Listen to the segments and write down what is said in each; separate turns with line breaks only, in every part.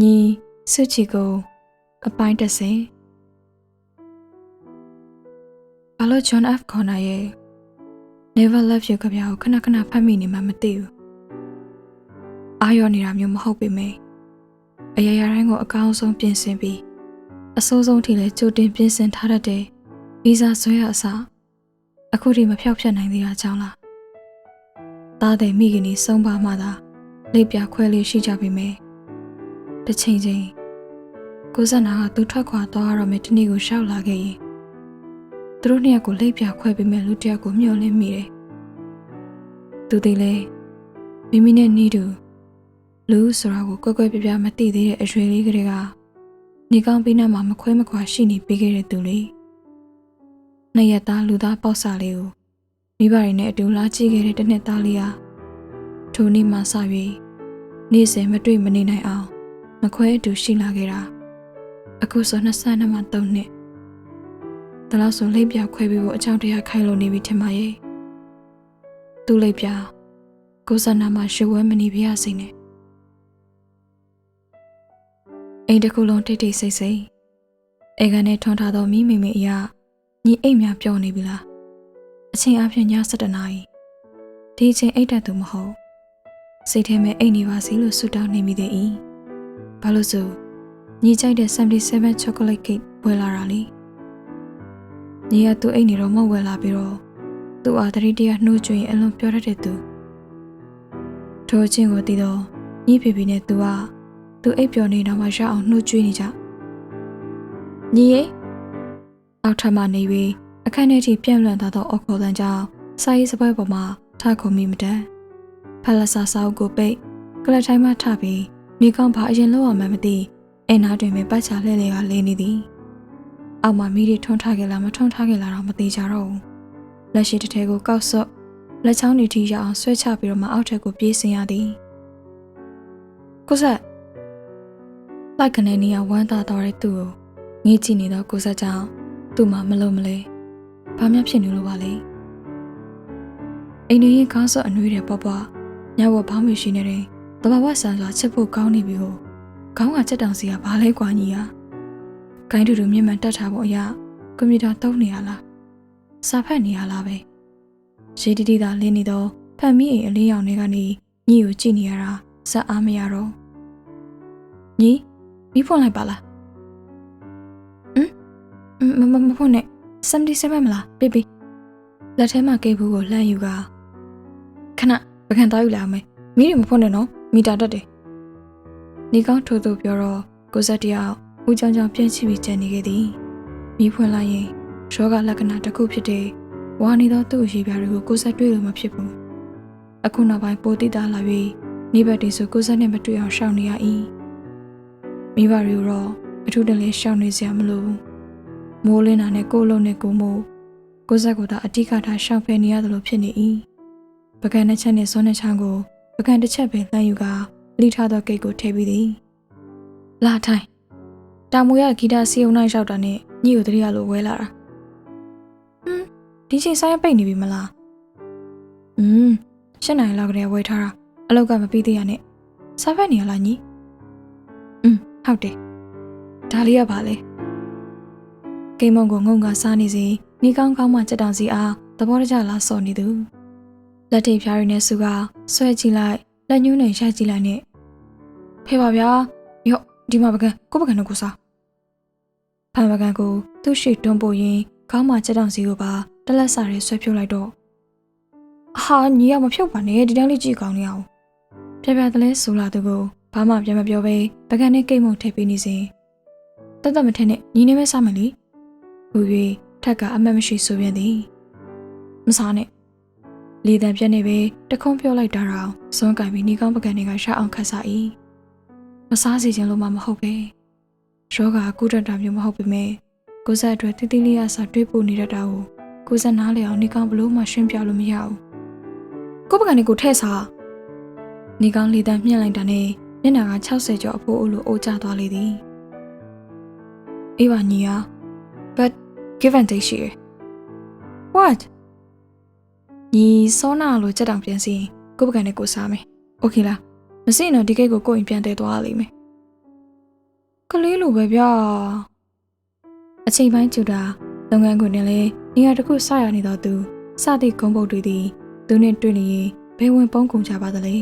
ညီစုချီကိုအပိုင်း30ဘာလို့ John F. Connor ရဲ့ Never Love You ကဗျာကိုခဏခဏဖတ်မိနေမှမသိဘူးအာရောနေတာမျိုးမဟုတ်ပေမဲ့အရာရာတိုင်းကိုအကောင်းဆုံးပြင်ဆင်ပြီးအဆိုးဆုံးထိလည်းကြိုတင်ပြင်ဆင်ထားတတ်တဲ့ဗီဇာဆွဲရအစားအခုထိမဖြောက်ဖြတ်နိုင်သေးတာကြောင့်လားသားတဲ့မိခင်ကြီးဆုံးပါမှသာလက်ပြခွဲလေးရှိကြပြီမယ်တစ်ချိန်ချင်းကိုဇနာကသူထွက်ခွာသွားရမယ်တနေ့ကိုရှောက်လာခဲ့ရင်သူတို့နှစ်ယောက်ကိုလက်ပြခွဲပေးမယ်လူတစ်ယောက်ကိုမျှော်လင့်မိတယ်သူတွေလည်းမိမိနဲ့နီးတူလူဆိုတာကိုကွက်ကွက်ပြပြမသိသေးတဲ့အရွယ်လေးကလေးကနေကောင်းပြီးနောက်မှာမခွဲမခွာရှိနေပေးခဲ့တဲ့သူလေနှစ်ရက်သားလူသားပေါက်စာလေးကိုမိဘတွေနဲ့အတူလာကြည့်ခဲ့တဲ့တစ်နှစ်သားလေးဟာထိုနေ့မှစ၍နေ့စဉ်မတွေ့မနေနိုင်အောင်မခွဲအတူရှိလာခဲ့တာအခုဆို22မှ3နှစ်ဒါလို့ဆိုလိပ်ပြခွဲပြီးဖို့အကြောင်းတရားခိုင်လို့နေပြီထင်ပါရဲ့သူ့လိပ်ပြကိုစနာမှာရွှေဝဲမနေပြရစေနဲ့အိမ်တစ်ခုလုံးတိတ်တိတ်ဆိတ်ဆိတ်အေကန်နဲ့ထွန်ထားသောမိမိအရာညီအိမ်များပြောနေပြီလားအချိန်အပြင်ည7 နာရီဒီအချိန်အိတ်တက်သူမဟုတ်စိတ်ထဲမှာအိတ်နေပါစေလို့ဆုတောင်းနေမိသေး၏ဘာလို့ဆိုညီကြိုက်တဲ့77 chocolate cake ဝယ်လာတာလေညီကသူ့အိတ်နေတော့မဝယ်လာပြီးတော့သူ့အားတတိတရနှိုးကြွရင်အလွန်ပြောတတ်တဲ့သူထိုအချင်းကိုတည်တော့ညီဖေဖေနဲ့သူကသူအိတ်ပျော်နေတော့မှရအောင်နှိုးကြွနေကြညီရဲ့အောက်ထပ်မှနေပြီးအခန်းထဲထိပြန့်လွင့်သွားသောအော်ခေါ်တန်းကြောင့်စာရေးစပွဲပေါ်မှာထားခုံမိမတန်ဖက်လက်စာစာအုပ်ကိုပိတ်ကလတ်တိုင်းမှထပြီးနေကောင်းဘာအရင်လောက်အောင်မှမသိအိမ်နာတွင်ပဲပတ်ချလှဲ့လေကလဲနေသည်အောက်မှာမိတွေထွန်းထားခဲ့လားမထွန်းထားခဲ့လားတော့မသိကြတော့ဘူးလက်ရှိတစ်ထဲကိုကောက်ဆော့လက်ချောင်းတွေထိရအောင်ဆွဲချပြီးတော့မှအောက်ထက်ကိုပြေးဆင်းရသည်ကိုဆက်လိုက်ကနေနေရဝမ်းသာတော်တဲ့သူ့ကိုငေးကြည့်နေတော့ကိုဆက်ကြောင့်သူ့မှာမလုံးမလဲဘာမှဖြစ်နေလို့ပါလေအိမ်နေရင်ကောင်းဆော့အနှွေးတယ်ပေါ့ပေါ့ညဘဘောင်းမရှိနေတဲ့တဘာဝဆန်စွာချက်ဖို့ကောင်းနေပြီကိုခေါင်းကချက်တောင်စီကဘာလဲကွာညီရဂိုင်းတူတူမြင့်မှန်တက်ထားဖို့အရာကွန်ပျူတာသုံးနေရလားစာဖတ်နေရလားပဲရေးတီတီသာလင်းနေတော့ဖတ်မိအိမ်အလင်းရောင်တွေကနေညီကိုကြည့်နေရတာစက်အားမရတော့ညီမိဖွင့်လိုက်ပါလားမဖွင့်နဲ့77မလားပြပြလက်ထဲမှာကိတ်ဘူးကိုလှမ်းယူကခဏပကံသားယူလာမယ်မိတွေမဖွင့်နဲ့နော်မီတာတက်တယ်နေကောင်းထိုးထိုးပြောတော့ကိုဇက်တယောက်ဦးကြောင်ကြောင်ပြင်းချပြီးကြံနေခဲ့သည်မိဖွင့်လိုက်ရင်ရောဂါလက္ခဏာတစ်ခုဖြစ်တဲ့ဝါနေသောသူ့အရေးပြားတွေကိုကိုဇက်တွေ့လို့မဖြစ်ဘူးအခုနောက်ပိုင်းပိုတိတာလာ၍နေဘက်တွေဆိုကိုဇက်နဲ့မတွေ့အောင်ရှောင်နေရ၏မိဘတွေတော့အထူးတလဲရှောင်နေစရာမလိုမိုးလင်းတာနဲ့ကိုယ်လုံးနဲ့ကိုမို့ကိုဇက်ကသာအတိကထားရှောင်ဖယ်နေရတယ်လို့ဖြစ်နေ၏ပကံတစ်ချက်နဲ့စောနဲ့ချောင်းကိုပကံတစ်ချက်ပဲလှမ်းယူကလိထားသောကိတ်ကိုထည့်ပြီးသည်လာထိုင်တာမူရဂီတာစီယုံနိုင်လျှောက်တာနဲ့ညီကိုတရိယာလိုဝဲလာတာဒီချိန်ဆိုင်ပိတ်နေပြီမလား7 နာရီလောက်ကတည်းကဝဲထားတာအလောက်ကမပြီးသေးရနဲ့စားဖက်နေရလားညီဟုတ်တယ်ဒါလေးကပါလေကိမုံကိုငုံကစားနေစီနေကောင်းကောင်းမှစက်တောင်စီအားသဘောတကျလားစော်နေသူလက်ထိပ်ဖြားရင်းနဲ့စုကဆွဲကြည့်လိုက်လက်ညှိုးနဲ့ရိုက်ကြည့်လိုက်နဲ့ဖေပါဗျာရော့ဒီမှာပကံကိုပကံတော့ကိုစားဖန်ပကံကိုသူ့ရှိတွန်းပို့ရင်ခေါင်းမှာစက်တောင်စီကိုပါတလက်စာရဲဆွဲဖြုတ်လိုက်တော့ဟာညီကမဖြုတ်ပါနဲ့ဒီတန်းလေးကြည့်ကောင်းနေအောင်ပြပြတလဲဆိုလာသူကိုဘာမှပြန်မပြောဘဲပကံနဲ့ကိတ်မုံထည့်ပေးနေစဉ်တမထက်နဲ့ညီနေမဲစားမယ်လေဟူ၍ထက်ကအမတ်မရှိဆိုပြန်သည်မစားနဲ့လေတံပြက်နေပဲတခုံးပြောလိုက်တာတော့စွန်းကင်ပြီးနေကောင်းပကံတွေကရအောင်ခတ်စား၏မစားစီခြင်းလို့မှမဟုတ်ပဲယောဂကုတ္တတာမျိုးမဟုတ်ပေမဲ့ကိုဇက်အတွက်တိတိလေးရစာတွေးပို့နေတတ်တာကိုကိုဇက်နားလေအောင်နေကောင်းဘလို့မှရှင်းပြလို့မရဘူးကိုပကံတွေကိုထဲ့စားနေကောင်းလေတံမြင့်လိုက်တာနဲ့မျက်နှာက60ကျော်အဖိုးအလိုအိုကျသွားလေသည်အေးပါညီယာ but give and take ရှိရယ် what ညီစောနာလိုစက်တောင်ပြန်စီရင်ကိုပကံနဲ့ကိုစားမယ် okay လားမစင်တော့ဒီကိတ်ကိုကိုရင်ပြန်တဲသွားရလိမ့်မယ် ကလေးလိုပဲဗျာအချိန်ပိုင်းကျူတာလုပ်ငန်းခွင်နဲ့လည်းနေရာတစ်ခုစရနေတော့သူစသည့်ဂုံးပုတ်တွေသည်သူနဲ့တွေ့နေရင်ဘယ်ဝင်ပုံးကုန်ကြပါသလဲ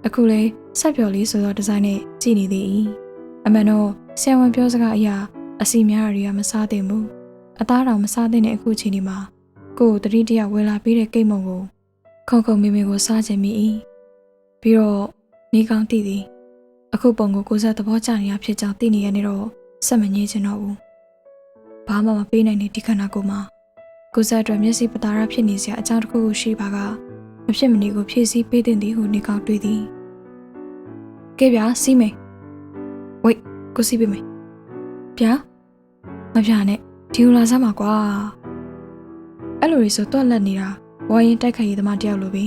အခုလေဆက်ပြော်လေးဆိုတော့ဒီဇိုင်းနဲ့ကြည့်နေသေး၏အမှန်တော့ဆရာဝန်ပြောစကားအရာအစီများတွေကမစားသင့်ဘူးအသားတောင်မစားသင့်တဲ့အခုချိန်ဒီမှာကိုယ်တတိတရဝယ်လာပေးတဲ့ကိတ်မုံကိုခုံခုံမင်းမင်းကိုစားခြင်းမိ၏ပြီးတော့နေကောင်းတည်သည်အခုပုံကိုကိုစားသဘောကျနေရဖြစ်ကြောင်းသိနေရနေတော့ဆက်မငြင်းချင်တော့ဘူးဘာမှမပေးနိုင်တဲ့ဒီခန္ဓာကိုယ်မှာကိုစားအတွက်မျက်စိပတာရဖြစ်နေစရာအကြောင်းတစ်ခုရှိပါကမဖြစ်မနေကိုဖြည့်ဆည်းပေးတဲ့သည်ဟုနေကောင်းတွေးသည်ကဲဗျာစီးမယ်ဝိတ်ကိုစီးပေးမယ်ဗျာမပြနဲ့ဒီလိုလာစမ်းပါကွာအဲ့လိုဆိုတော့လက်နေတာဝိုင်းရင်တိုက်ခိုက်ရေးသမားတယောက်လိုပဲ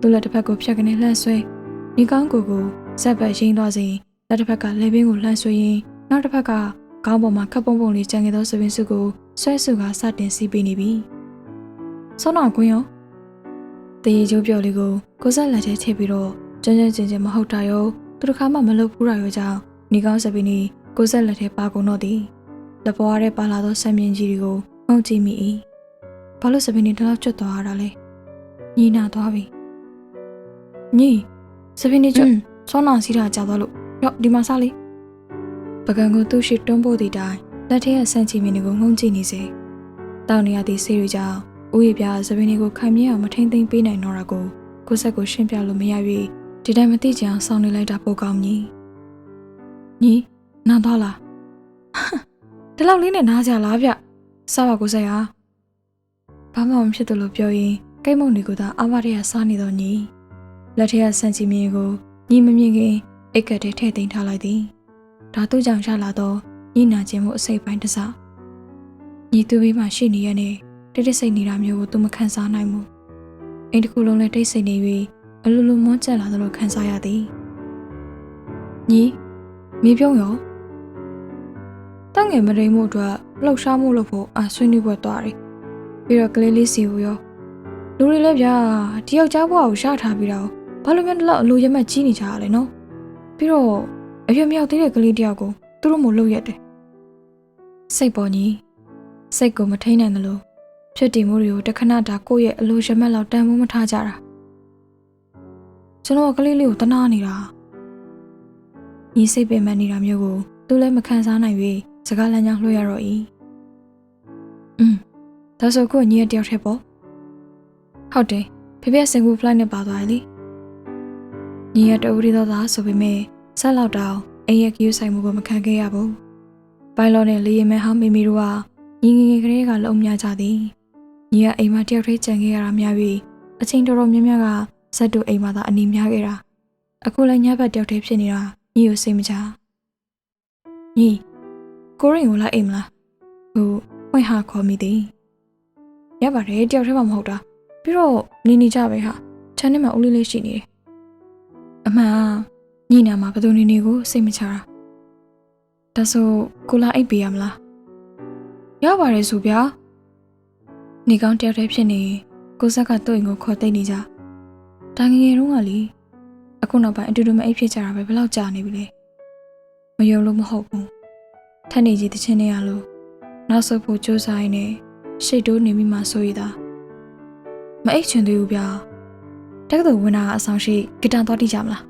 သူ့လက်တစ်ဖက်ကိုဖြတ်ကနေလှမ်းဆွဲနေကောင်းကိုဇက်ဘက်ရင်းသွားစဉ်လက်တစ်ဖက်ကလေပင်ကိုလှမ်းဆွဲရင်နောက်တစ်ဖက်ကခေါင်းပေါ်မှာခပ်ပုံပုံလေးကျန်ခဲ့သောစပင်စုကိုဆွဲစုကစတင်စီးပေးနေပြီစောနာကွင်းရောတရေကျိုးပြော်လေးကိုဇက်လက်ထဲထည့်ပြီးတော့ကျန်းကျန်းမဟုတ်တာရောသူတစ်ခါမှမလုပ်ဘူးတာရောကြောင့်နေကောင်းစပင်ကြီးကိုဇက်လက်ထဲပါကုန်တော့သည်လက်ပေါ်ရဲပါလာသောဆံမြင့်ကြီးတွေကိုငုံကြည့်မိ၏ဘာလို့စပင်ကြီးတလောက်ကျွတ်သွားရတာလဲညီနာသွားပြီညီစပင်ကြီးကျွတ်စောနာစီးတာကြာသွားလို့ရော့ဒီမှာစားလေပကံကိုသူ့ရှိတွန်းပို့သည့်တိုင်လက်ထဲကဆန့်ချီမင်းတွေကိုငုံကြည့်နေစေတောင်းနေရသည့်ဆေးတွေကြောင့်ဥယျာပြစပင်းတွေကိုခိုင်မြဲအောင်မထိမ့်သိမ့်ပေးနိုင်တော့တာကိုဆက်ကိုရှင်းပြလို့မရ၍ဒီတိုင်းမသိချင်အောင်စောင့်နေလိုက်တာပိုကောင်းကြီးညီနားသွားလားဒီလောက်လေးနဲ့နားကြလားဗျစားပါကိုဆက်ဟာဘာမှမဖြစ်တယ်လို့ပြောရင်ကိတ်မုံတွေကိုသာအမရရစားနေတော့ညီလက်ထဲကဆန့်ချီမင်းကိုညီမမြင်ခင်အိတ်ကတ်ထဲထည့်သိမ်းထားလိုက်သည်ဒါသူ့ကြောင့်ရလာတော့ညီနာခြင်းမှုအစိတ်ပိုင်းတစ်စညီသူဘေးမှာရှိနေရတဲ့တိတ်ဆိတ်နေတာမျိုးကိုသူမခံစားနိုင်ဘူးအိမ်တစ်ခုလုံးလည်းတိတ်ဆိတ်နေ၍အလိုလိုမွန်းကျက်လာသလိုခံစားရသည်ညီမိပြုံးရောတန်းငယ်မရိမ်မှုအတွက်လှုပ်ရှားမှုလုပ်ဖို့ဆွေးနွေးပွဲသွားတယ်ပြီးတော့ကလေးလေးစီကိုရောလူတွေလည်းဗျာဒီယောက်ျားဘဝကိုရထားပြီးတော့ဘာလို့များတော့အလိုရမက်ကြီးနေကြရလဲနော်ပြီးတော့အရွယ်မြောက်သေးတဲ့ကလေးတယောက်ကိုသူတို့မို့လှုပ်ရက်တယ်စိတ်ပေါ်ညီစိတ်ကိုမထိန်နိုင်သလိုဖြစ်တည်မှုတွေကိုတခဏတာကိုယ့်ရဲ့အလိုရမက်လောက်တန်ဖိုးမထားကြတာကျွန်တော်ကလေးလေးကိုတနာနေတာညီစိတ်ပင်ပန်းနေတာမျိုးကိုသူလည်းမခံစားနိုင်၍စကားလမ်းကြောင်းလွှဲရတော့၏ဒါဆိုကိုညီရဲ့တယောက်ထဲပေါ့ဟုတ်တယ်ဖေဖေစင်ကူဖလိုက်နဲ့ပါသွားလေညီရဲ့တူရီတော့သားဆိုပေမဲ့ဆက်လောက်တောင်အိမ်ရဲ့ကယူဆိုင်မှုကိုမခံခဲ့ရဘူးဘိုင်လော်နဲ့လေရင်မဲဟောင်းမိမိတို့ကညီငယ်ငယ်ကလေးကလုံမြကြသည်ညီကအိမ်မှာတယောက်ထဲကြံခဲ့ရတာများပြီးအချိန်တော်တော်များများကဇက်တို့အိမ်မှာသာအနေများခဲ့တာအခုလည်းညဘက်တယောက်ထဲဖြစ်နေတာညီကိုစိတ်မချညီကိုရင်ကိုလိုက်အိမ်မလားဟိုဝိုင်ဟာခေါ်မိသည်ရပါတယ်တယောက်ထဲမှမဟုတ်တာပြီးတော့နေကြပဲဟာခြံထဲမှာဦးလေးလေးရှိနေတယ်အမှန်ညီနာမှာဘယ်သူနေကိုစိတ်မချတာဒါဆိုကိုလာအိပ်ပေးရမလားရပါတယ်ဆိုဗျာနေကောင်းတယောက်တည်းဖြစ်နေကိုဆက်ကသူ့အိမ်ကိုခေါ်သိနေကြတာငယ်ငယ်တုန်းကလေအခုနောက်ပိုင်းအတူတူမအိပ်ဖြစ်ကြတာပဲဘယ်လောက်ကြာနေပြီလဲမယုံလို့မဟုတ်ဘူးထက်နေကြီးတချင်းနေရလို့နောက်ဆုတ်ဖို့ကြိုးစားရင်းနဲ့ရှိတ်တိုးနေမိမှဆိုရတာမအိပ်ချင်သေးဘူးဗျာတက္ကသိုလ်ဝင်တာအဆောင်ရှိဂီတသွားတိကြမလား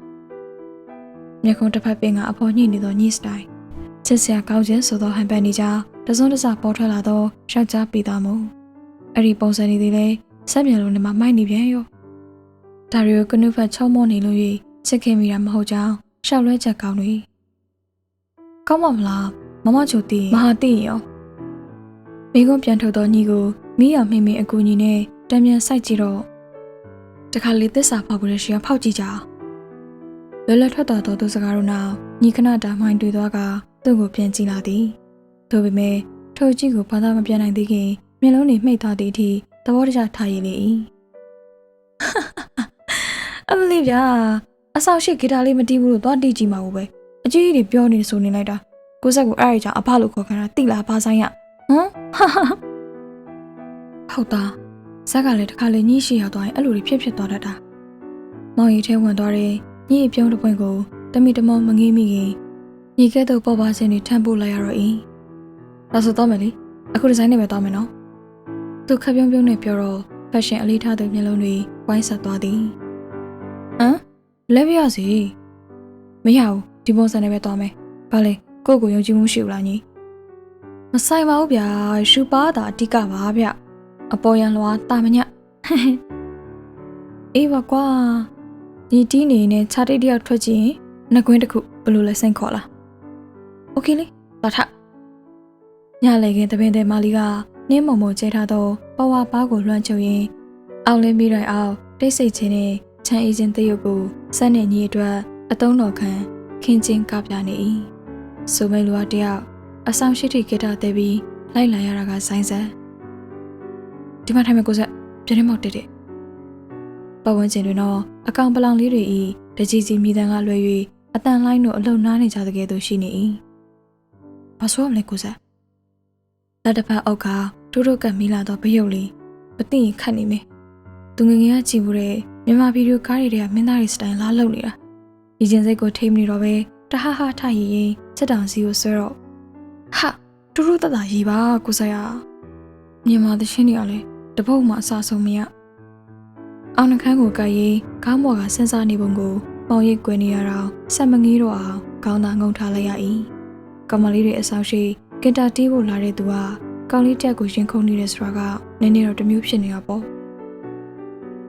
မျက်ခုံးတစ်ဖက်ပင်ကအဖော်ညှိနေသောညီစတိုင်ချစ်စရာကောင်းခြင်းဆိုသောဟန်ပန်နေကြတစုံတစပေါ်ထွက်လာသောယောက်ျားပေသားမို့အဲ့ဒီပုံစံနေသေးလဲဆက်ပြန်လို့နေမှာမိုက်နေပြန်ရောဒါရီကိုကနုဖတ်ချောမောနေလို့၍ချစ်ခင်မိတာမဟုတ်ကြောင်းရှောက်လွဲချက်ကောင်းတွေကောင်းမလားမမချိုတီမဟာတီရောမိကုန်းပြန်ထုတ်သောညီကိုမိရမိမိအကူညီနဲ့တံမြန်စိုက်ကြည့်တော့တခါလေသစ္စာဖောက်ကြတဲ့ရှင်ဖောက်ကြည့်ကြလွယ်လွယ်ထွက်တော်သောသူစကားတို့နောက်ညီခဏတာမှိုင်းတွေ့သွားကသူ့ကိုပြန်ကြည့်လာသည်သို့ပေမဲ့ထိုကြီးကိုဘာသာမပြန်နိုင်သေးခင်မျက်လုံးတွေမှိတ်သွားသည့်အထိသဘောတကျထားရည်လေ၏အမလေးဗျာအဆောင်ရှိဂီတာလေးမတီးဘူးလို့သွားတီးကြည့်မှာဘူးပဲအကြီးကြီးတွေပြောနေဆိုနေလိုက်တာကိုဆက်ကိုအဲ့ဒီကြောင့်အဖလို့ခေါ်ခံတာတိလားဘာဆိုင်ရဟမ်ဟုတ်တာဇက်ကလည်းတစ်ခါလေညှိရှိရောက်သွားရင်အဲ့လိုတွေဖြစ်သွားတတ်တာမောင်ရီထဲဝင်သွားတယ်ညှိပြုံးတစ်ပွင့်ကိုတမိတမောမငေးမိခင် ညီကဲ့သို့ပေါ်ပါခြင်းတွေထမ်းပို့လိုက်ရတော့၏ဒါဆိုတော့မယ်လေအခုဒီဇိုင်းနဲ့ပဲတော့မယ်နော်သူခပ်ပြုံးပြုံးနဲ့ပြောတော့ဖက်ရှင်အလေးထားတဲ့မျက်လုံးတွေဝိုင်းဆက်သွားသည်ဟမ်လဲပြရစီမရဘူးဒီပုံစံနဲ့ပဲတော့မယ်ဘာလဲကိုယ့်ကိုယုံကြည်မှုရှိဘူးလားညီမဆိုင်ပါဘူးဗျာရှူပါတာအတိကပါဗျအပေါ်ရန်လွာတာမညအေးပါကွာဒီတီးနေနဲ့ခြားတိတ်တယောက်ထွက်ကြည့်ရင်နှကွင်းတစ်ခုဘလို့လဲစိတ်ခေါ်လားโอเคလေလာထညလေခင်တပင်တဲ့မာလီကနင်းမုံမုံကျဲထားတော့ပဝါပါကိုလွှမ်းချုပ်ရင်းအောင်လင်းပြီးတိုင်းအောင်တိတ်ဆိတ်ခြင်းနဲ့ချမ်းအေးခြင်းတရုပ်ကိုစက်နဲ့ညီအတွက်အတုံးတော်ခံခင်းချင်းကပြနေ၏ဆိုမိလူကတယောက်အဆောင်ရှိတိဂီတာတဲပြီးလိုက်လာရတာကဆိုင်းဆက်ဒီမှာထိုင်မဲ့ကိုဆက်ပြင်းနေမောက်တက်ပတ်ဝန်းကျင်တွင်တော့အကောင်ပလောင်လေးတွေဤတကြီးစီမိတန်ကလွှဲ၍အတန်လိုင်းတို့အလုံနားနေကြတဲ့ကဲ့သို့ရှိနေ၏ဘာဆိုရမလဲကိုဆက်လက်တစ်ဖက်အောက်ကတိုးကပ်မိလာတော့ဘရုပ်လေးမသိရင်ခတ်နေမယ်သူငငယ်ကကြည့်ဘူးတဲ့မြန်မာဗီဒီယိုကားတွေကမင်းသားတွေစတိုင်လာလုံနေတာဒီချင်းစိတ်ကိုထိမ့်နေတော့ပဲတဟဟထရည်ရင်ချက်တောင်စီကိုဆွဲတော့ဟာတိုးတတရေးပါကိုဆက်ရမြန်မာသချင်းတွေကလည်းတပုတ်မှအစားဆုံးမရအောင်နှခမ်းကိုကပ်ရေးခေါင်းပေါ်ကစဉ်းစားနေပုံကိုပေါင်ရိပ်ကွယ်နေရတော့ဆက်မငေးတော့အောင်ခေါင်းသာငုံထားလိုက်ရ၏ကောင်မလေးတွေအဆောင်ရှိကင်တာတီးဖို့လာတဲ့သူကကောင်းလေးတက်ကိုရင်ခုန်နေတဲ့ဆိုတာကနည်းနည်းတော့တမျိုးဖြစ်နေတာပေါ့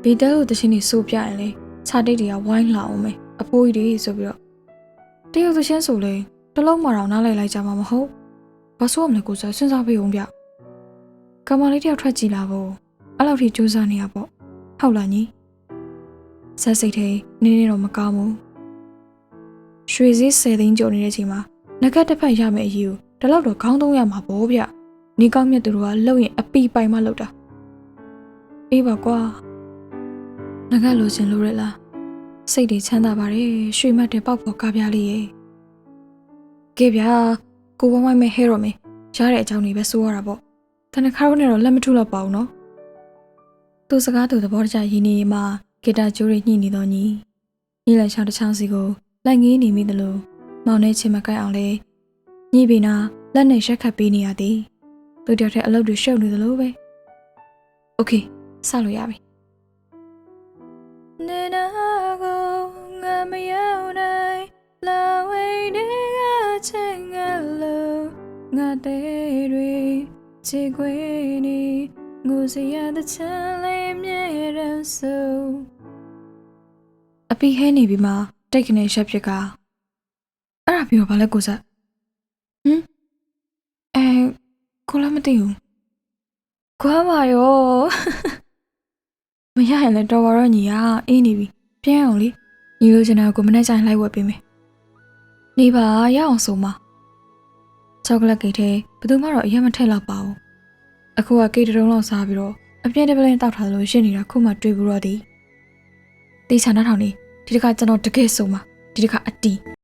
ဗီတဲကိုတချင်းနေစိုးပြရင်လေခြာတိတ်တွေကဝိုင်းလာအောင်မယ်အဖိုးကြီးတွေဆိုပြီးတော့တရုတ်သချင်းဆိုလေတလုံးမတော်နားလိုက်ကြမှာမဟုတ်ဘာဆိုရမလဲကိုစားစဉ်းစားပေးအောင်ဗျကောင်မလေးတယောက်ထွက်ကြည့်လာဖို့အဲ့လောက်ထိစူးစမ်းနေရပေါ့ဟုတ်လားညီဆက်စိတ်ထဲနင်းနေတော့မကောင်းဘူးရွှေစည်း10သိန်းကျော်နေတဲ့ချိန်မှာငကက်တစ်ဖက်ရမယ့်အရေးကိုဒီလောက်တော့ခေါင်းသုံးရမှာပေါ့ဗျနေကောင်းမြတ်သူတို့ကလှုပ်ရင်အပီပိုင်မှလှုပ်တာအေးပါကွာငကက်လိုချင်လို့ရလားစိတ်တွေချမ်းသာပါတယ်ရွှေမတ်တဲ့ပေါက်ပေါ်ကားပြားလေးရဲ့ကဲဗျာကိုဝိုင်းဝိုင်းမဲ့ဟဲတော့မင်းရတဲ့အကြောင်းတွေပဲစိုးရတာပေါ့တနခါတော့နဲ့တော့လက်မထုတော့ပါဘူးနော်သူစကားသူသဘောတကျရင်းနေမှာဂီတာကျိုးတွေညှိနေတော့ညီလက်ချောင်းတစ်ချောင်းစီကိုလိုက်ငေးနေမိသလိုမောင်နဲ့ချင်မကိုက်အောင်လဲညှိပြီးနာလက်နဲ့ရက်ခတ်ပေးနေရသည်သူတယောက်တည်းအလုပ်တွေရှုပ်နေသလိုပဲโอเคစလို့ရပြီနေနာကိုငါမရောက်နိုင်လာဝိနေကချင်ငါလို့ငါတဲ့တွေချေခွေနေငိုစရာတဲ့ချမ်းလေးမြဲတမ်းဆိုအပီဟဲနေပြီမှာတိတ်ခနဲ့ရက်ဖြစ်ကအဲ့ဒါပြီးတော့ဘာလဲကိုစားကိုလည်းမသိဘူးကွာပါရောမရရင်လည်းတော်ပါတော့ညီကအေးနေပြီပြန်အောင်လေညီလိုချင်တာကိုမနေ့ကျရင်လိုက်ဝက်ပေးမယ်နေပါရအောင်ဆိုမှာချောကလက်ကိတ်ထဲဘယ်သူမှတော့အရင်မထည့်တော့ပါဘူးအခုကကိတ်တုံးလောက်စားပြီးတော့အပြင်းတပလင်းတောက်ထားလို့ရှင်းနေတာခုမှတွေ့ဘူးတော့ဒီတေချာနှထောင်နေဒီတစ်ခါကျွန်တော်တကယ်ဆိုမှာဒီတစ်ခါအတီး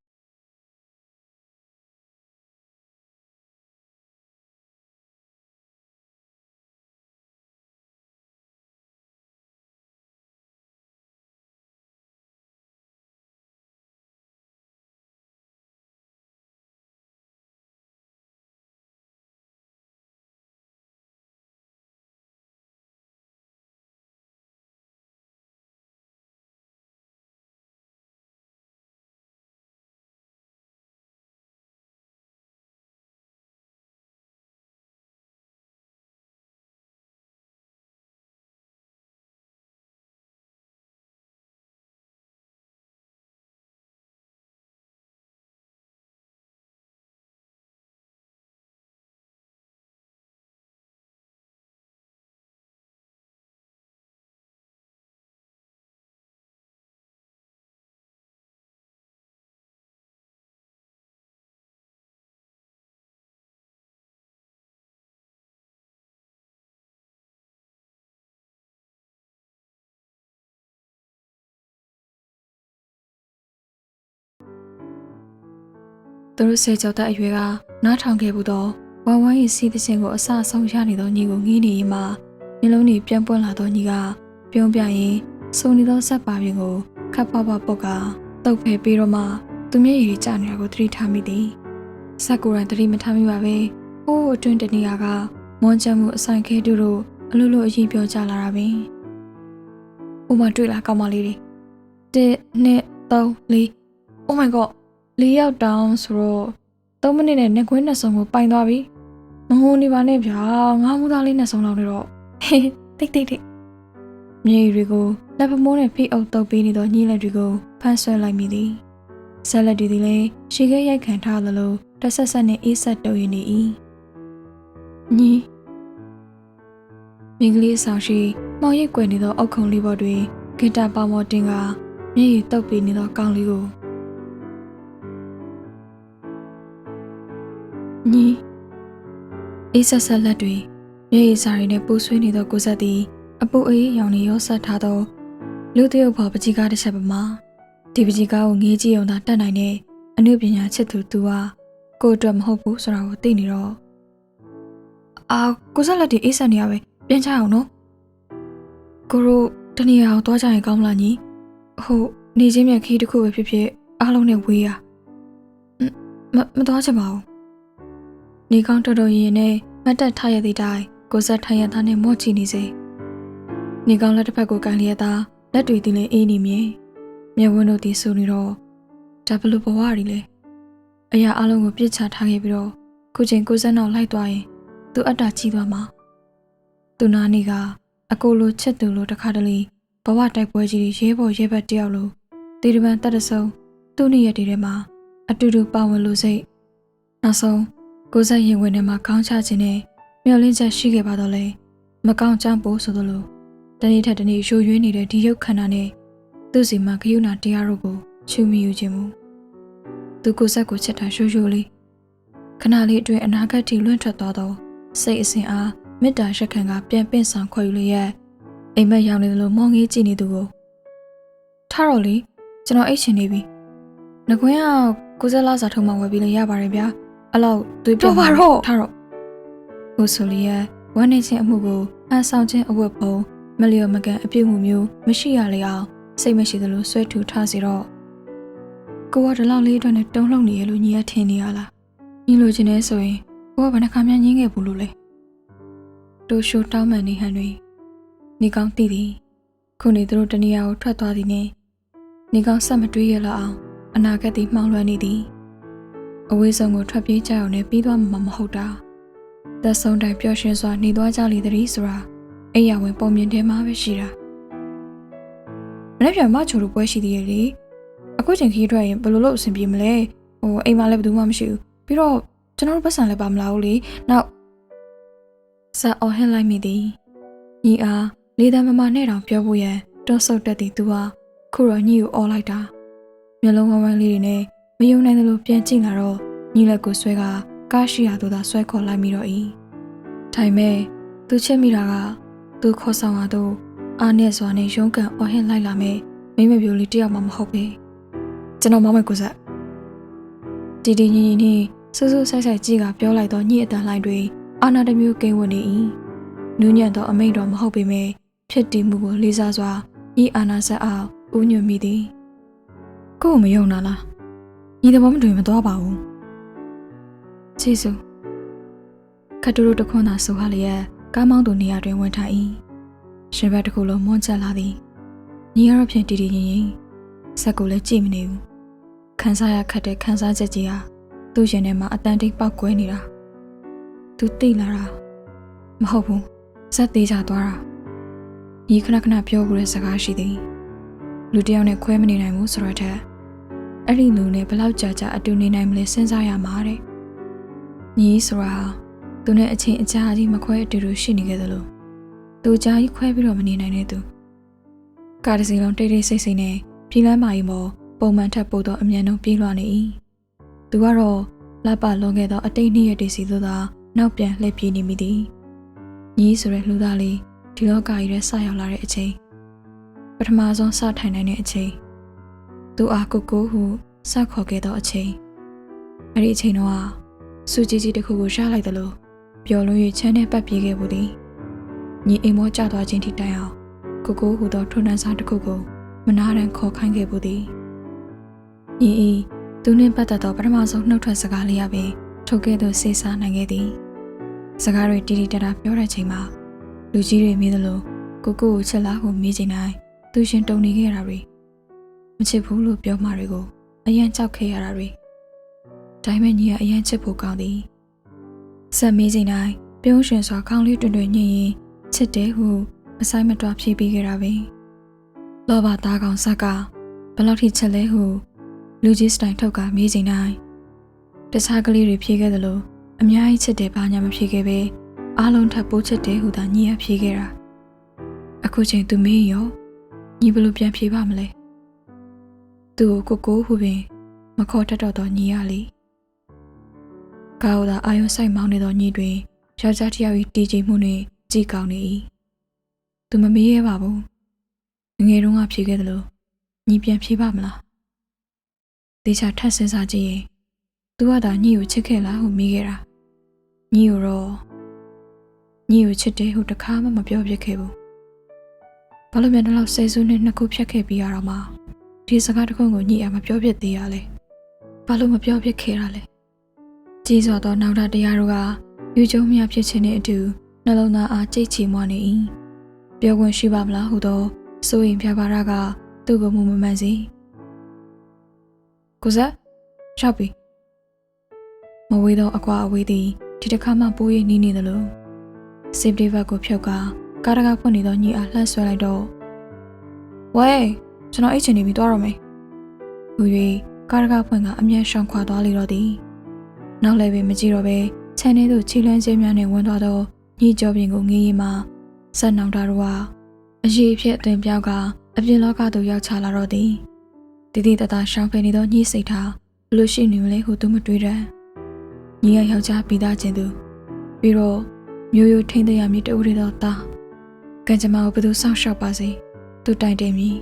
သူတို့စေကြောတဲ့အရွယ်ကနားထောင်ခဲ့ဘူးတော့ဝမ်ဝမ်ရဲ့စီးသခြင်းကိုအဆအဆုံးရနေသောညီကိုငေးနေရင်မှနှလုံးတွေပြန်ပွင့်လာသောညီကပြုံးပြရင်စုံနေသောဆက်ပါပြင်ကိုခပ်ပွားပွားပုတ်ကတုတ်ဖယ်ပြီးတော့မှ သူမျက်ရည်ကျနေတာကိုသတိထားမိသည်စက်ကိုရန်သတိမထားမိပါပဲဟိုးအတွင်းတနေရာကမွန်ချမ်းမှုအဆိုင်ခဲတူတို့အလိုလိုအရင်ပြောကြလာတာပင်။အိုမတွေ့လားကောင်းမလေးတွေ1 2 3 4 Oh my god 4ယောက်တောင်ဆိုတော့3မိနစ်နဲ့နှစ်ခွင်းနှစ်စုံကိုပိုင်သွားပြီ။မငိုနေပါနဲ့ဗျာငါးမူသားလေးနှစ်စုံလောက်နေတော့ဟေးတိတ်မြေတွေကိုလက်ပမိုးနဲ့ဖိအုပ်တုပ်ပေးနေသောညီလက်တွေကိုဖမ်းဆွဲလိုက်မိသည်။ဆက်လက်တွေသည်လည်းရှေ့ခဲရိုက်ခံထားသလိုတစ်ဆက်ဆက်နဲ့အေးဆက်တုပ်ရနေ၏။ညီမင်္ဂလိဆောင်ရှိမောင်ရိပ်ကွယ်နေသောအုတ်ခုံလေးပေါ်တွင်ဂီတာပေါမောတင်ကမြေရီတုပ်ပေးနေသောကောင်းလေးကိုညီအေးဆက်ဆက်လက်တွေမြေရီစာရီနှင့်ပူဆွေးနေသောကိုဆက်သည်အပူအေးရောင်နေရောဆက်ထားသောလူတယောက်ပေါ်ပကြီးကားတစ်ချက်ပမာဒီပကြီးကားကိုငေးကြည့်အောင်သာတတ်နိုင်တဲ့အနုပညာချစ်သူဟာကိုအတွက်မဟုတ်ဘူးဆိုတာကိုသိနေတော့ကိုဆက်လက်တွေအေးဆက်နေရပဲပြန်ချအောင်နော်ကိုတို့တနည်းအောင်သွားကြရင်ကောင်းမလားညီဟုတ်နေချင်းမြတ်ခီးတစ်ခုပဲဖြစ်ဖြစ်အားလုံးနဲ့ဝေးရမသွားချင်ပါဘူးနေကောင်းတော်တော်ရင်နဲ့မတ်တက်ထားရသည့်တိုင်ကိုဆက်ထိုင်ရသားနဲ့မော့ချီနေစေနေကောင်းလက်တစ်ဖက်ကိုကန်လျက်သားလက်တွေသည်လည်းအေးနေမြဲမျက်ဝန်းတို့သည်ဆိုနေတော့ဒါဘလို့ဘဝရီလဲအရာအလုံးကိုပြစ်ချထားခဲ့ပြီးတော့ခုချိန်ကိုဆက်နောက်လိုက်သွားရင်သူအတ္တကြီးသွားမှာသူနာနေကအကိုလိုချစ်သူလိုတခါတလေဘဝတိုက်ပွဲကြီးရဲဘော်ရဲဘက်တယောက်လိုတေတပန်တက်တဆုံသူ့နေရတဲ့ထဲမှာအတူတူပါဝင်လို့စိတ်နောက်ဆုံးကိုဆက်ရင်ဝင်ထဲမှာခေါင်းချခြင်းနဲ့မျောလင်းချက်ရှိခဲ့ပါတော့လေမကောင်းကြောင်းပို့ဆိုသလိုတနေ့ထက်တနေ့ရိုးရွေးနေတဲ့ဒီရုပ်ခန္ဓာနဲ့သူ့စီမှာဂယုဏတရားတို့ကိုချူမိယူခြင်းမူသူကိုဆက်ကိုချက်တာရှိုးရှိုးလေးခဏလေးအတွင်းအနာဂတ်ထိလွင့်ထွက်သွားတော့စိတ်အစဉ်အားမေတ္တာရှက်ခံကပြန်ပင့်ဆောင်ခေါ်ယူလျက်အိမ်မက်ရောက်နေသလိုမောင်ငေးကြည့်နေသူကိုထားတော့လေကျွန်တော်အိတ်ချင်နေပြီငကွင်းကကိုဆက်လာစာထုံမှဝယ်ပြီးလည်းရပါတယ်ဗျာအဲ့လောက်သွေးပြောပါတော့ထားတော့ဟိုဆိုလျက်ဝမ်းနေခြင်းအမှုကိုအဆောင်ခြင်းအဝတ်ပုံမလျော်မကန်အပြစ်မှုမျိုးမရှိရလေအောင်စိတ်မရှိသလိုဆွဲထူထားစီတော့ကိုကဒီလောက်လေးအတွက်နဲ့တုံးလှုပ်နေရလို့ညီရထင်နေရလားညီလိုချင်နေဆိုရင်ကိုကဘယ်နှခါမှညင်းခဲ့ဘူးလို့လဲတိုးရှိုးတောင်းမှန်နေဟန်တွေနေကောင်းသိသည်ခုနေသူတို့တနေရာကိုထွက်သွားသည်နဲ့နေကောင်းဆက်မတွေးရလောက်အောင်အနာဂတ်သည်မှောင်လွှမ်းနေသည်အဝေးဆုံးကိုထွက်ပြေးကြအောင်နဲ့ပြီးသွားမှာမဟုတ်တာသက်ဆုံးတိုင်းပျော်ရွှင်စွာနေသွားကြလေသည်ဆိုတာအိယာဝင်ပုံမြင်ထဲမှာပဲရှိတာမနေ့ပြန်မချိုတို့ပွဲရှိသေးရဲ့လေအခုချိန်ခီးထွက်ရင်ဘယ်လိုလုပ်အဆင်ပြေမလဲအိမ်မှာလည်းဘယ်သူမှမရှိဘူးပြီးတော့ကျွန်တော်တို့ပတ်စံလည်းပါမလာဘူးလေနောက်ဇာအော်ဟင်းလိုက်မိသည်ညီအားလေးသားမမနဲ့တောင်ပြောဖို့ရန်တွန်းဆုတ်တတ်သည်သူဟာခုတော့ညီကိုအော်လိုက်တာမျက်လုံးဝမ်းဝမ်းလေးတွေနဲ့မယုံနိုင်သလိုပြန်ကြည့်လာတော့ညီလက်ကိုဆွဲကားရှိရာသို့သာဆွဲခေါ်လိုက်မိတော့၏ထိုင်မဲ့သူချစ်မိတာကသူခေါ်ဆောင်လာတော့အားနဲ့စွာနဲ့ရုန်းကန်အော်ဟင်းလိုက်လာမဲ့မိမပြိုလေးတယောက်မှမဟုတ်ပဲကျွန်တော်မောင်မဲ့ကိုဆက်တီတီညီညီနဲ့ဆူဆူဆိုင်ဆိုင်ကြီးကပြောလိုက်တော့ညီအတန်လိုက်တွေအာနာတမျိုးကိန်းဝင်နေ၏နူးညံ့သောအမိန့်တော်မဟုတ်ပေမဲ့ဖြစ်တည်မှုကိုလေးစားစွာညီအာနာဆက်အောင်ဦးညွတ်မိသည်ကို့မယုံလားညီတဘောမတွေ့မသွားပါဘူးချီစုခတ်တူတူတခွန်းသာဆိုဟာလျက်ကားမောင်းသူနေရာတွင်ဝင်ထိုင်၏ရှင်ဘက်တစ်ခုလုံးမွန်းချက်လာသည်ညီရတော့ဖြင့်တီတီရင်ရင်ဆက်ကိုလည်းကြည့်မနေဘူးခန်းစားရခတ်တဲ့ခန်းစားချက်ကြီးဟာသူ့ရင်ထဲမှာအတန်တိတ်ပေါက်ကွဲနေတာသူသိလာတာမဟုတ်ဘူးဇက်သေးချသွားတာညီခဏခဏပြောကြတဲ့စကားရှိသည်လူတယောက်နဲ့ခွဲမနေနိုင်ဘူးဆိုတော့တဲ့အဲ့ဒီလူနဲ့ဘလောက်ကြာကြာအတူနေနိုင်မလဲစဉ်းစားရမှာတဲ့ညီဆိုတာသူနဲ့အချင်းအကြာကြီးမခွဲအတူတူရှိနေခဲ့သလိုသူကြာကြီးခွဲပြီးတော့မနေနိုင်တဲ့သူကားတစ်စီးလုံးတိတ်တိတ်ဆိတ်ဆိတ်နဲ့ပြည်လမ်းမကြီးပေါ်ပုံမှန်ထပ်ပို့တော့အမြန်ဆုံးပြေးလွှားနေ၏သူကတော့လှပလွန်ခဲ့သောအတိတ်နှစ်ရက်တည်းစီသို့သာနောက်ပြန်လှည့်ပြေးနေမိသည်ညီဆိုတဲ့လူသားလေးဒီလောကကြီးထဲဆရောက်လာတဲ့အချိန်ပထမဆုံးစထိုင်နိုင်တဲ့အချိန်သူအားကိုဟုစခေါ်ခဲ့သောအချိန်အဲ့ဒီအချိန်တော့စူကြီးကြီးတစ်ခုကိုရလိုက်တယ်လို့ပျော်လွန်၍ချမ်းနဲ့ပတ်ပြေးခဲ့ဘူးသည်ညီအိမ်မောကျသွားခြင်းထိတိုင်အောင်ကိုဟူသောထုံနှံစားတစ်ခုကိုမနာတမ်းခေါ်ခိုင်းခဲ့ဘူးသည်ညီ သူနှင့်ပတ်သက်သောပထမဆုံးနှုတ်ထွက်စကားလေးရပင်ထိုကဲ့သို့စေစားနိုင်ခဲ့သည်စကားတွေတီတီတတာပြောတဲ့ချိန်မှာလူကြီးတွေမေးသလိုကိုကိုချစ်လားဟုမေးချိန်တိုင်းသူရှင်တုန်နေခဲ့တာတွေမချစ်ဘူးလို့ပြောမှတွေကိုအယံကြောက်ခဲ့ရတာတွေဒါပေမဲ့ညီကအယံချစ်ဖို့ကောင်းသည်ဆက်မေးချိန်တိုင်းပြုံးရှင်စွာခေါင်းလေးတွင်တွင်ညှင်ရင်ချစ်တယ်ဟုအဆိုင်မတော်ဖြေပေးခဲ့တာပင်လောဘသားကောင်ဆက်ကဘယ်လောက်ထိချစ်လဲဟုလူကြီးစတိုင်ထုတ်ကမေးချိန်တိုင်းတခြားကလေးတွေဖြေခဲ့သလိုအများကြီးချစ်တယ်ဘာညာမဖြေခဲ့ပဲအားလုံးထပ်ပိုးချစ်တယ်ဟုသာညီကဖြေခဲ့တာအခုချိန်သူမေးရောညီဘလို့ပြန်ဖြေပါမလဲသူ့ကိုကိုဟုပင်မခေါ်တတ်တော့ညီရလေကောက်သာအာယုံဆိုင်မောင်းနေသောညီတွင်ယောက်ျားတစ်ယောက်၏တီးကြည်မှုနှင့်ကြည်ကောင်းနေ၏သူမမေးရပါဘူးငယ်တုန်းကဖြေခဲ့သလိုညီပြန်ဖြေပါမလားတေချာထပ်စဉ်းစားကြည့်ရင်သူကသာညီကိုချစ်ခဲ့လားဟုမေးခဲ့တာညီကိုချစ်တယ်ဟုတခါမှမပြောပြခဲ့ဘူးဘာလို့မြန်တော့ဆယ်စုနှစ်နှစ်ခုဖြတ်ခဲ့ပြီးရတော့မှဒီစကားတစ်ခုကိုညီအမပြောပြသေးရလဲဘာလို့မပြောပြခဲ့တာလဲကြီးစွာသောနောက်တရားတို့ကယူကျုံမြဖြစ်ခြင်းနဲ့အတူနှလုံးသားအားကြိတ်ချီမွနေ၏ပြောခွင့်ရှိပါမလားဟုသောစိုးရင်ပြပါရကသူ့ကိုမမှန်စေကိုစားရောက်ပြီမဝေးသောအကွာအဝေးသည်ဒီတစ်ခါမှပိုးရည်နီးနေသလိုစေပတီဘတ်ကိုဖြုတ်ကာကားတကားဖွင့်နေသောညီအားလှမ်းဆွဲလိုက်တော့ဝဲကျွန်တော်အိတ်ချင်နေပြီသွားတော့မယ်ဟူ၍ကားတကားဖွင့်ကအမြန်ရှောင်ခွာသွားလေတော့သည်နောက်လည်းပဲမကြည့်တော့ပဲခြံထဲသို့ခြေလမ်းကျဲများနဲ့ဝင်သွားတော့ညီကျော်ပြင်ကိုငေးရင်မှဆက်နောင်တာတို့ကအရေးဖြစ်အသွင်ပြောက်ကအပြင်လောကသို့ရောက်ချလာတော့သည်တည်တည်တသားရှောင်ဖယ်နေသောညီစိတ်ထားဘလို့ရှိနေမလဲဟုသူမတွေးတတ်ညီယောက်ျားပြီးသားခြင်းသူပြီးတော့မျိုးရိုးထိမ့်တဲ့ရမည်တူရတော့သားကံကြမ္မာကိုဘယ်သူစောင့်ရှောက်ပါစေသူတိုင်တယ်မည်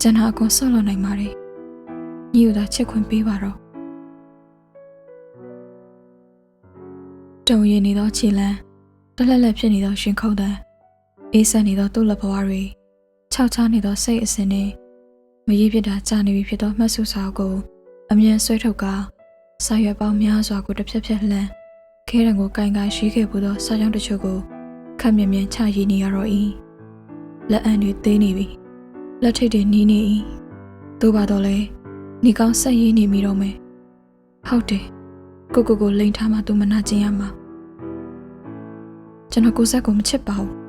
ကျန်ဟာအကုန်ဆော့လွန်နိုင်ပါတယ်ညီကိုသာချစ်ခွင့်ပေးပါတော့တုံရည်နေသောခြေလမ်းတလက်လက်ဖြစ်နေသောရှင်ခုံတန်းအေးဆက်နေသောသူ့လက်ဘဝတွေခြောက်ချနေသောစိတ်အစဉ်နဲ့မရေပြစ်တာကြာနေပြီဖြစ်သောမှတ်စုစာကိုအမြန်ဆွဲထုတ်ကာစာရွက်ပေါင်းများစွာကိုတစ်ဖြက်ဖြက်လှမ်းခဲရန်ကိုကိုင်ကိုင်ရှိခဲ့ပူသောစာကြောင်းတချို့ကိုခက်မြင်မြင်ချရည်နေရတော့၏လက်အံတွေသေးနေပြီလက်ထိပ်တွေနီးနေ၏သို့ပါတော့လေနေကောင်းဆက်ရည်နေမိတော့မယ်ဟုတ်တယ်ကိုလိန်ထားမှသူမနာကျင်ရမှာကျွန်တော်ကိုဆက်ကိုမချစ်ပါဘူး